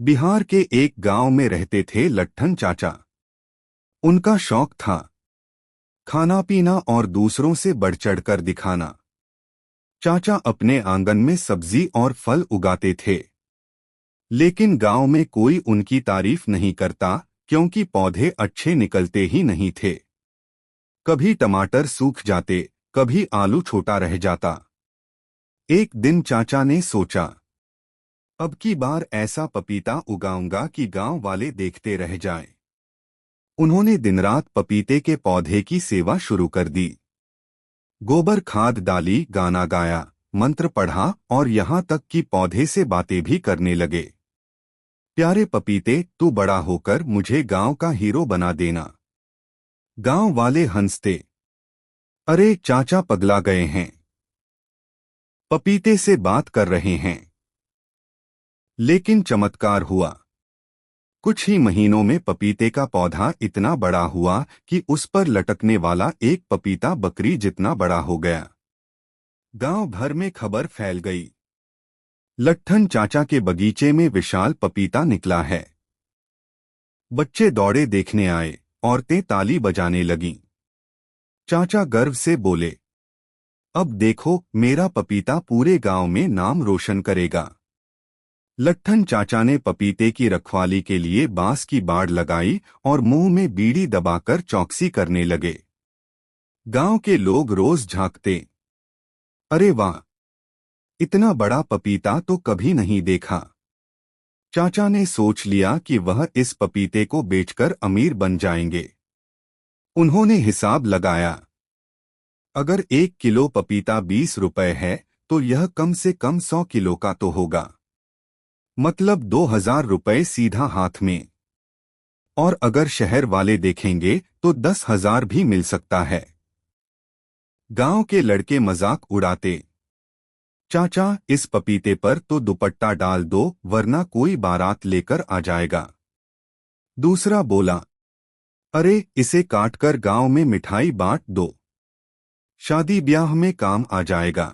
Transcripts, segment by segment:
बिहार के एक गांव में रहते थे लट्ठन चाचा। उनका शौक था खाना पीना और दूसरों से बढ़ चढ़कर दिखाना। चाचा अपने आंगन में सब्जी और फल उगाते थे, लेकिन गांव में कोई उनकी तारीफ नहीं करता, क्योंकि पौधे अच्छे निकलते ही नहीं थे। कभी टमाटर सूख जाते, कभी आलू छोटा रह जाता। एक दिन चाचा ने सोचा, अब की बार ऐसा पपीता उगाऊंगा कि गांव वाले देखते रह जाएं। उन्होंने दिन रात पपीते के पौधे की सेवा शुरू कर दी। गोबर खाद डाली, गाना गाया, मंत्र पढ़ा और यहाँ तक कि पौधे से बातें भी करने लगे। प्यारे पपीते, तू बड़ा होकर मुझे गांव का हीरो बना देना। गांव वाले हंसते, अरे चाचा पगला गए हैं, पपीते से बात कर रहे हैं। लेकिन चमत्कार हुआ। कुछ ही महीनों में पपीते का पौधा इतना बड़ा हुआ कि उस पर लटकने वाला एक पपीता बकरी जितना बड़ा हो गया। गांव भर में खबर फैल गई, लट्ठन चाचा के बगीचे में विशाल पपीता निकला है। बच्चे दौड़े देखने आए, औरतें ताली बजाने लगीं। चाचा गर्व से बोले, अब देखो, मेरा पपीता पूरे गांव में नाम रोशन करेगा। लट्ठन चाचा ने पपीते की रखवाली के लिए बांस की बाड़ लगाई और मुंह में बीड़ी दबाकर चौकसी करने लगे। गांव के लोग रोज झांकते, अरे वाह, इतना बड़ा पपीता तो कभी नहीं देखा। चाचा ने सोच लिया कि वह इस पपीते को बेचकर अमीर बन जाएंगे। उन्होंने हिसाब लगाया, अगर 1 किलो पपीता 20 रुपए है तो यह कम से कम 100 किलो का तो होगा, मतलब 2000 रुपए सीधा हाथ में। और अगर शहर वाले देखेंगे तो 10,000 भी मिल सकता है। गांव के लड़के मजाक उड़ाते, चाचा इस पपीते पर तो दुपट्टा डाल दो, वरना कोई बारात लेकर आ जाएगा। दूसरा बोला, अरे इसे काटकर गांव में मिठाई बांट दो, शादी ब्याह में काम आ जाएगा।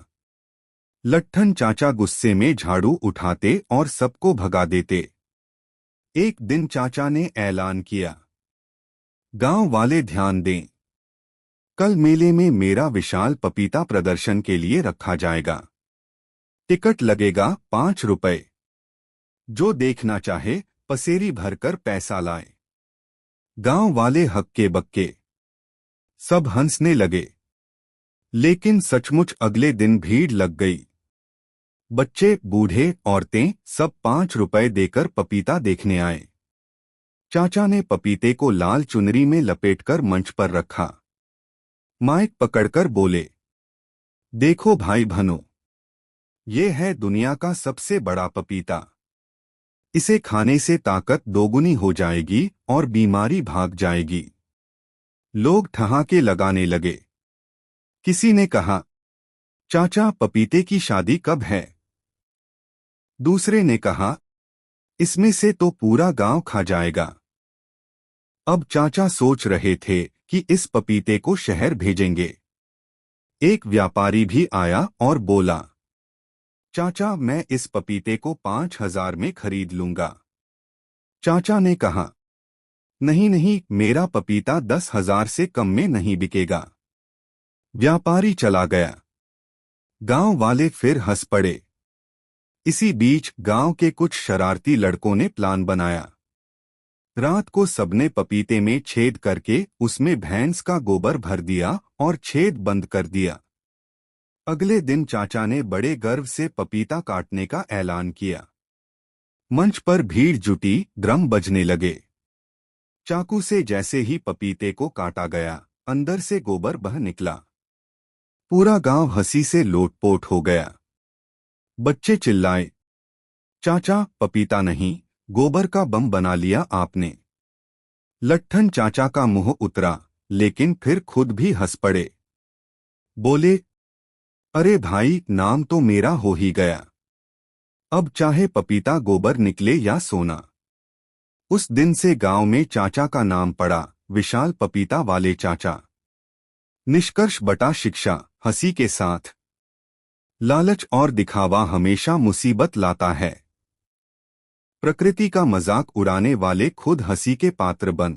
लट्ठन चाचा गुस्से में झाड़ू उठाते और सबको भगा देते। एक दिन चाचा ने ऐलान किया, गांव वाले ध्यान दें, कल मेले में मेरा विशाल पपीता प्रदर्शन के लिए रखा जाएगा। टिकट लगेगा 5 रुपए। जो देखना चाहे पसेरी भरकर पैसा लाए। गांव वाले हक्के बक्के, सब हंसने लगे। लेकिन सचमुच अगले दिन भीड़ लग गई। बच्चे, बूढ़े, औरतें सब 5 रुपए देकर पपीता देखने आए। चाचा ने पपीते को लाल चुनरी में लपेटकर मंच पर रखा। माइक पकड़कर बोले, देखो भाई बहनों, ये है दुनिया का सबसे बड़ा पपीता। इसे खाने से ताकत दोगुनी हो जाएगी और बीमारी भाग जाएगी। लोग ठहाके लगाने लगे। किसी ने कहा, चाचा पपीते की शादी कब है? दूसरे ने कहा, इसमें से तो पूरा गांव खा जाएगा। अब चाचा सोच रहे थे कि इस पपीते को शहर भेजेंगे। एक व्यापारी भी आया और बोला, चाचा मैं इस पपीते को 5,000 में खरीद लूंगा। चाचा ने कहा, नहीं नहीं, मेरा पपीता 10,000 से कम में नहीं बिकेगा। व्यापारी चला गया। गांव वाले फिर हंस पड़े। इसी बीच गांव के कुछ शरारती लड़कों ने प्लान बनाया। रात को सबने पपीते में छेद करके उसमें भैंस का गोबर भर दिया और छेद बंद कर दिया। अगले दिन चाचा ने बड़े गर्व से पपीता काटने का ऐलान किया। मंच पर भीड़ जुटी, ड्रम बजने लगे। चाकू से जैसे ही पपीते को काटा गया, अंदर से गोबर बह निकला। पूरा गांव हंसी से लोटपोट हो गया। बच्चे चिल्लाए, चाचा पपीता नहीं, गोबर का बम बना लिया आपने। लट्ठन चाचा का मुंह उतरा, लेकिन फिर खुद भी हंस पड़े। बोले, अरे भाई, नाम तो मेरा हो ही गया। अब चाहे पपीता गोबर निकले या सोना। उस दिन से गांव में चाचा का नाम पड़ा, विशाल पपीता वाले चाचा। निष्कर्ष बटा शिक्षा, हंसी के साथ। लालच और दिखावा हमेशा मुसीबत लाता है। प्रकृति का मजाक उड़ाने वाले खुद हंसी के पात्र बन